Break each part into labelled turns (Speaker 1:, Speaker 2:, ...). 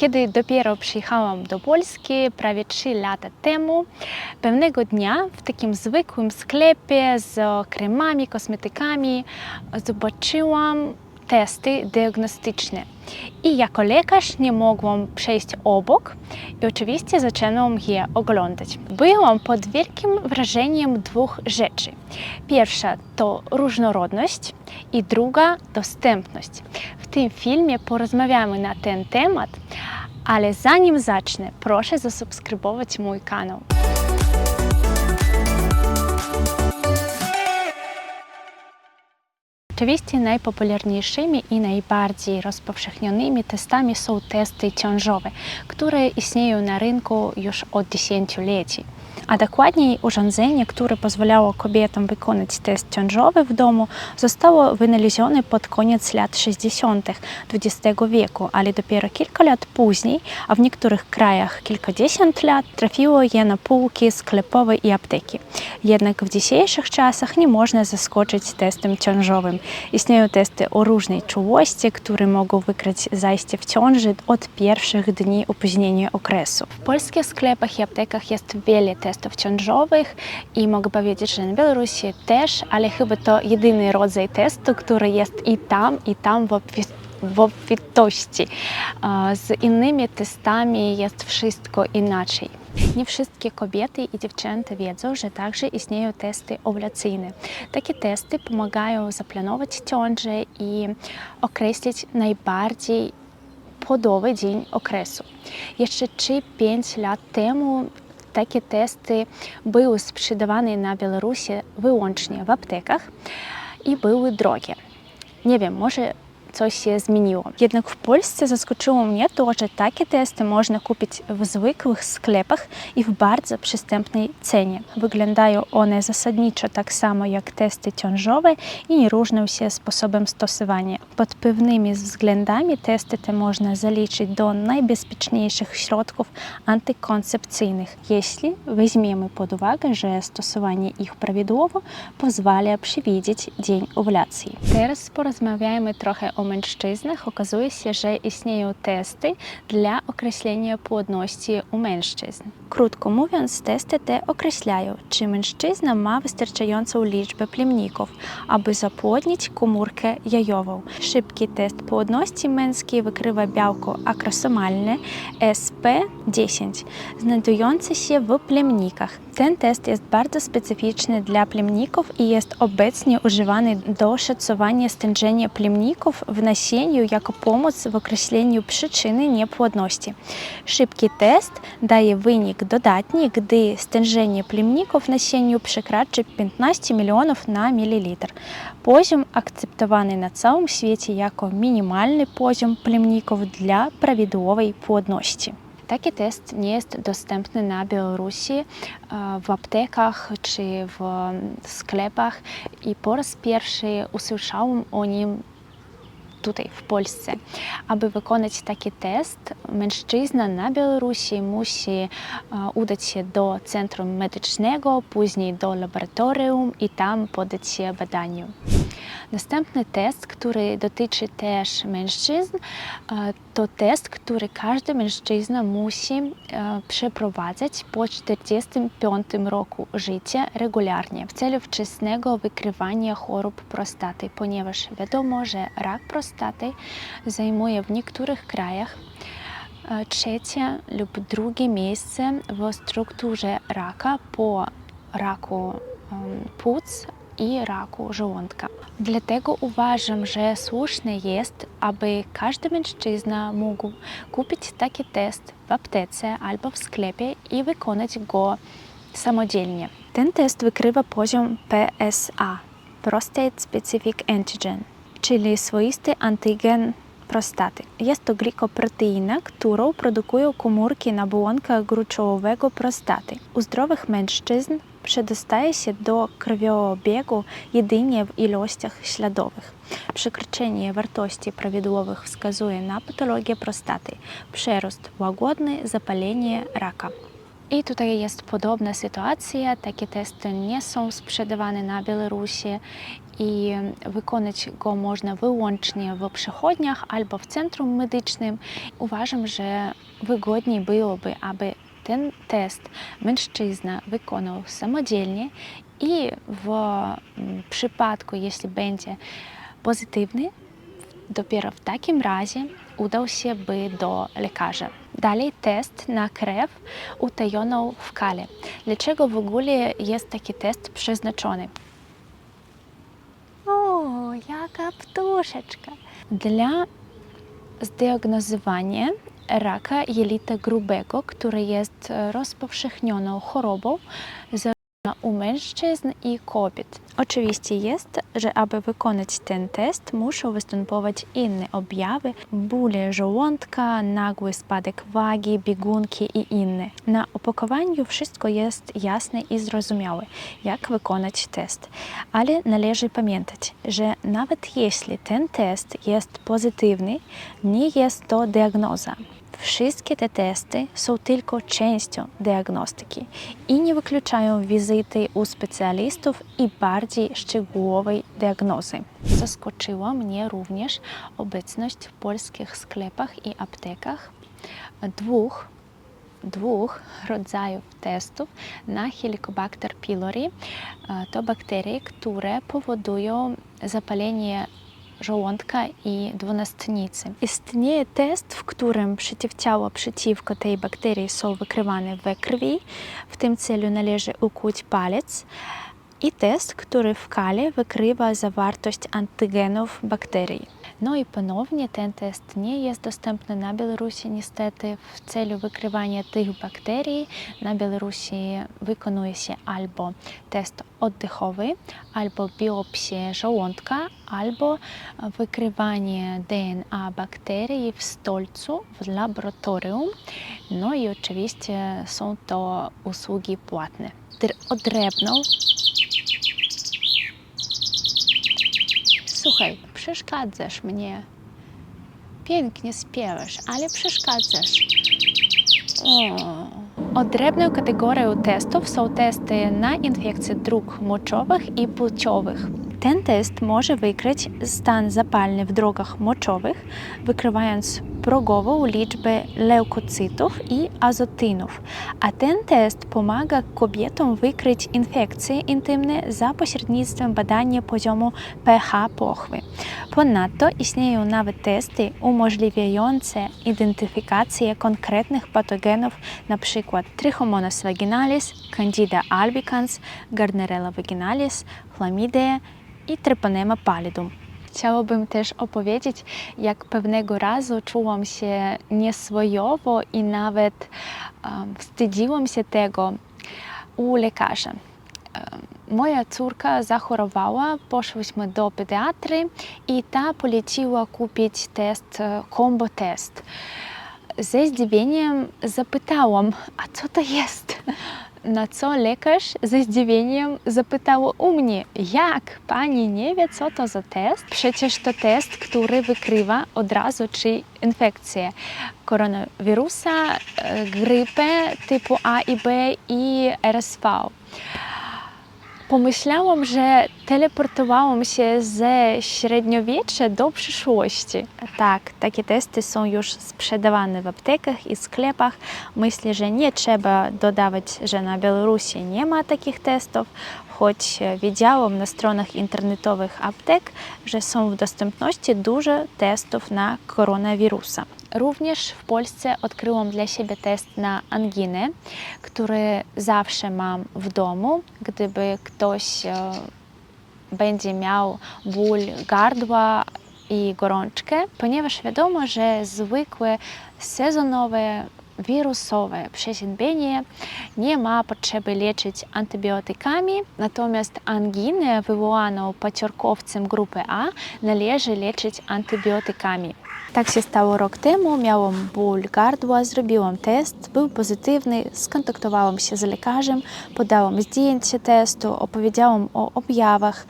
Speaker 1: Kiedy dopiero przyjechałam do Polski prawie 3 lata temu, pewnego dnia w takim zwykłym sklepie z kremami, kosmetykami zobaczyłam testy diagnostyczne. I jako lekarz nie mogłam przejść obok i oczywiście zaczęłam je oglądać. Byłam pod wielkim wrażeniem dwóch rzeczy. Pierwsza to różnorodność i druga dostępność. W tym filmie porozmawiamy na ten temat, ale zanim zacznę, proszę zasubskrybować mój kanał. Oczywiście najpopularniejszymi i najbardziej rozpowszechnionymi testami są testy ciążowe, które istnieją na rynku już od dziesięcioleci. A dokładniej urządzenie, które pozwalało kobietom wykonać test ciążowy w domu, zostało wynalezione pod koniec lat 60. XX wieku, ale dopiero kilka lat później, a w niektórych krajach kilkadziesiąt lat, trafiło je na półki sklepowe i apteki. Jednak w dzisiejszych czasach nie można zaskoczyć testem ciążowym. Istnieją testy o różnej czułości, które mogą wykryć zajście w ciąży od pierwszych dni opóźnienia okresu. W polskich sklepach i aptekach jest wiele testów ciążowych i mogę powiedzieć, że na Białorusi też, ale chyba to jedyny rodzaj testu, który jest i tam w obfitości. Z innymi testami jest wszystko inaczej. Nie wszystkie kobiety i dziewczęta wiedzą, że także istnieją testy owulacyjne. Takie testy pomagają zaplanować ciążę i określić najbardziej płodowy dzień okresu. Jeszcze 3-5 lat temu takie testy były sprzedawane na Białorusi wyłącznie w aptekach i były drogie. Nie wiem, może coś się zmieniło. Jednak w Polsce zaskoczyło mnie to, że takie testy można kupić w zwykłych sklepach i w bardzo przystępnej cenie. Wyglądają one zasadniczo tak samo jak testy ciążowe i nie różnią się sposobem stosowania. Pod pewnymi względami testy te można zaliczyć do najbezpieczniejszych środków antykoncepcyjnych, jeśli weźmiemy pod uwagę, że stosowanie ich prawidłowo pozwala przewidzieć dzień owulacji. Teraz porozmawiajmy trochę o mężczyznach. Okazuje się, że istnieją testy dla określenia płodności u mężczyzn. Krótko mówiąc, testy te określają, czy mężczyzna ma wystarczającą liczbę plemników, aby zapłodnić komórkę jajową. Szybki test płodności męskiej wykrywa białko akrosomalne SP10, znajdujące się w plemnikach. Ten test jest bardzo specyficzny dla plemników i jest obecnie używany do szacowania stężenia plemników w nasieniu jako pomoc w określeniu przyczyny niepłodności. Szybki test daje wynik dodatni, gdy stężenie plemników w nasieniu przekracza 15 milionów na mililitr. Poziom akceptowany na całym świecie jako minimalny poziom plemników dla prawidłowej płodności. Taki test nie jest dostępny na Białorusi w aptekach czy w sklepach i po raz pierwszy usłyszałam o nim tutaj w Polsce. Aby wykonać taki test, mężczyzna na Białorusi musi udać się do centrum medycznego, później do laboratorium i tam poddać się badaniu. Następny test, który dotyczy też mężczyzn, to test, który każdy mężczyzna musi przeprowadzać po 45 roku życia regularnie w celu wczesnego wykrywania chorób prostaty, ponieważ wiadomo, że rak prostaty zajmuje w niektórych krajach trzecie lub drugie miejsce w strukturze raka po raku płuc i raku żołądka. Dlatego uważam, że słuszne jest, aby każdy mężczyzna mógł kupić taki test w aptece albo w sklepie i wykonać go samodzielnie. Ten test wykrywa poziom PSA, Prostate Specific Antigen, czyli swoisty antygen prostaty. Jest to glikoproteina, którą produkują komórki nabłonka gruczołowego prostaty. U zdrowych mężczyzn przedostaje się do krwiobiegu jedynie w ilościach śladowych. Przekroczenie wartości prawidłowych wskazuje na patologię prostaty, przerost łagodny, zapalenie raka. I tutaj jest podobna sytuacja. Takie testy nie są sprzedawane na Białorusi i wykonać go można wyłącznie w przychodniach albo w centrum medycznym. Uważam, że wygodniej byłoby, aby ten test mężczyzna wykonał samodzielnie i w przypadku, jeśli będzie pozytywny, dopiero w takim razie udał się by do lekarza. Dalej test na krew utajoną w kale. Dlaczego w ogóle jest taki test przeznaczony? O, jaka ptuszeczka! Dla zdiagnozowania raka jelita grubego, który jest rozpowszechnioną chorobą u mężczyzn i kobiet. Oczywiście jest, że aby wykonać ten test, muszą występować inne objawy, bóle żołądka, nagły spadek wagi, biegunki i inne. Na opakowaniu wszystko jest jasne i zrozumiałe, jak wykonać test. Ale należy pamiętać, że nawet jeśli ten test jest pozytywny, nie jest to diagnoza. Wszystkie te testy są tylko częścią diagnostyki i nie wykluczają wizyty u specjalistów i bardziej szczegółowej diagnozy. Zaskoczyła mnie również obecność w polskich sklepach i aptekach dwóch rodzajów testów na Helicobacter pylori. To bakterie, które powodują zapalenie żołądka i dwunastnicy. Istnieje test, w którym przeciwciała przeciwko tej bakterii są wykrywane we krwi. W tym celu należy ukuć palec. I test, który w kale wykrywa zawartość antygenów bakterii. No i ponownie ten test nie jest dostępny na Białorusi niestety. W celu wykrywania tych bakterii na Białorusi wykonuje się albo test oddechowy, albo biopsję żołądka, albo wykrywanie DNA bakterii w stolcu w laboratorium. No i oczywiście są to usługi płatne. Odrębną. Słuchaj, przeszkadzasz mnie. Pięknie śpiewasz, ale przeszkadzasz. Odrębną kategorią testów są testy na infekcje dróg moczowych i płciowych. Ten test może wykryć stan zapalny w drogach moczowych, wykrywając progową liczbę leukocytów i azotynów. A ten test pomaga kobietom wykryć infekcje intymne za pośrednictwem badania poziomu pH pochwy. Ponadto istnieją nawet testy umożliwiające identyfikację konkretnych patogenów, np. Trichomonas vaginalis, Candida albicans, Gardnerella vaginalis, Chlamydia i Treponema pallidum. Chciałabym też opowiedzieć, jak pewnego razu czułam się nieswojowo i nawet wstydziłam się tego u lekarza. Moja córka zachorowała, poszłyśmy do pediatry i ta poleciła kupić test, combo test. Ze zdziwieniem zapytałam, a co to jest? Na co lekarz ze zdziwieniem zapytał u mnie, jak pani nie wie, co to za test? Przecież to test, który wykrywa od razu, czy infekcję koronawirusa, grypę typu A i B i RSV. Pomyślałam, że teleportowałam się ze średniowiecza do przyszłości. Tak, takie testy są już sprzedawane w aptekach i sklepach. Myślę, że nie trzeba dodawać, że na Białorusi nie ma takich testów, choć widziałam na stronach internetowych aptek, że są w dostępności dużo testów na koronawirusa. Również w Polsce odkryłam dla siebie test na anginę, który zawsze mam w domu, gdyby ktoś będzie miał ból gardła i gorączkę, ponieważ wiadomo, że zwykłe sezonowe wirusowe przeziębienie nie ma potrzeby leczyć antybiotykami, natomiast anginę wywołaną paciorkowcem grupy A należy leczyć antybiotykami. Tak się stało rok temu, miałam ból gardła, zrobiłam test, był pozytywny, skontaktowałam się z lekarzem, podałam zdjęcie testu, opowiedziałam o objawach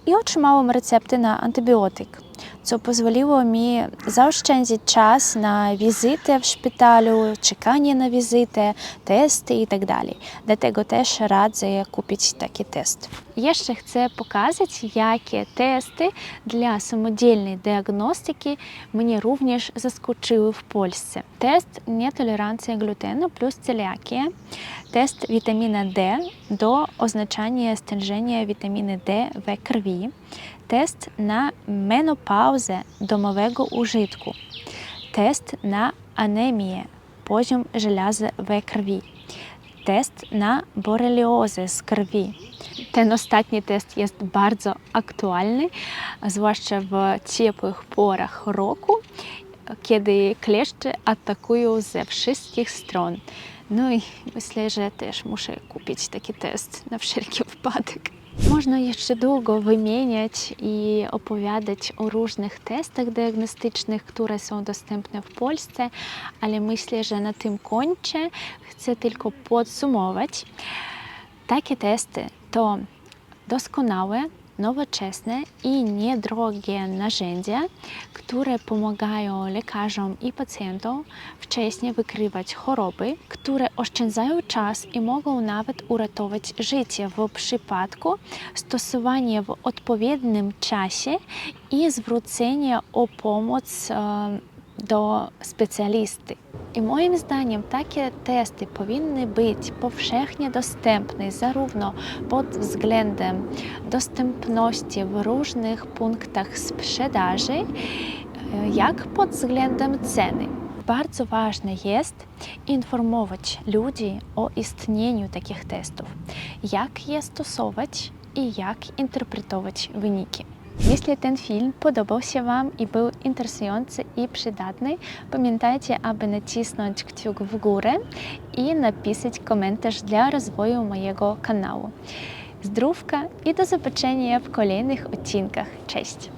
Speaker 1: i otrzymałam receptę na antybiotyk. co pozwoliło mi zaoszczędzić czas na wizytę w szpitalu, czekanie na wizytę, testy itd. Dlatego też radzę kupić taki test. Jeszcze chcę pokazać, jakie testy dla samodzielnej diagnostyki mnie również zaskoczyły w Polsce. Test nietolerancja glutenu plus celiakia, test witamina D do oznaczania stężenia witaminy D we krwi, test na menopauzę domowego użytku, test na anemię, poziom żelaza we krwi, test na boreliozę z krwi. Ten ostatni test jest bardzo aktualny, zwłaszcza w ciepłych porach roku, kiedy kleszcze atakują ze wszystkich stron. No i myślę, że też muszę kupić taki test na wszelki wypadek. Można jeszcze długo wymieniać i opowiadać o różnych testach diagnostycznych, które są dostępne w Polsce, ale myślę, że na tym kończę. Chcę tylko podsumować. Takie testy to doskonałe, nowoczesne i niedrogie narzędzia, które pomagają lekarzom i pacjentom wcześniej wykrywać choroby, które oszczędzają czas i mogą nawet uratować życie w przypadku stosowania w odpowiednim czasie i zwrócenia o pomoc do specjalisty. I moim zdaniem takie testy powinny być powszechnie dostępne zarówno pod względem dostępności w różnych punktach sprzedaży, jak pod względem ceny. Bardzo ważne jest informować ludzi o istnieniu takich testów, jak je stosować i jak interpretować wyniki. Jeśli ten film podobał się Wam i był interesujący i przydatny, pamiętajcie, aby nacisnąć kciuk w górę i napisać komentarz dla rozwoju mojego kanału. Zdrówka i do zobaczenia w kolejnych odcinkach. Cześć!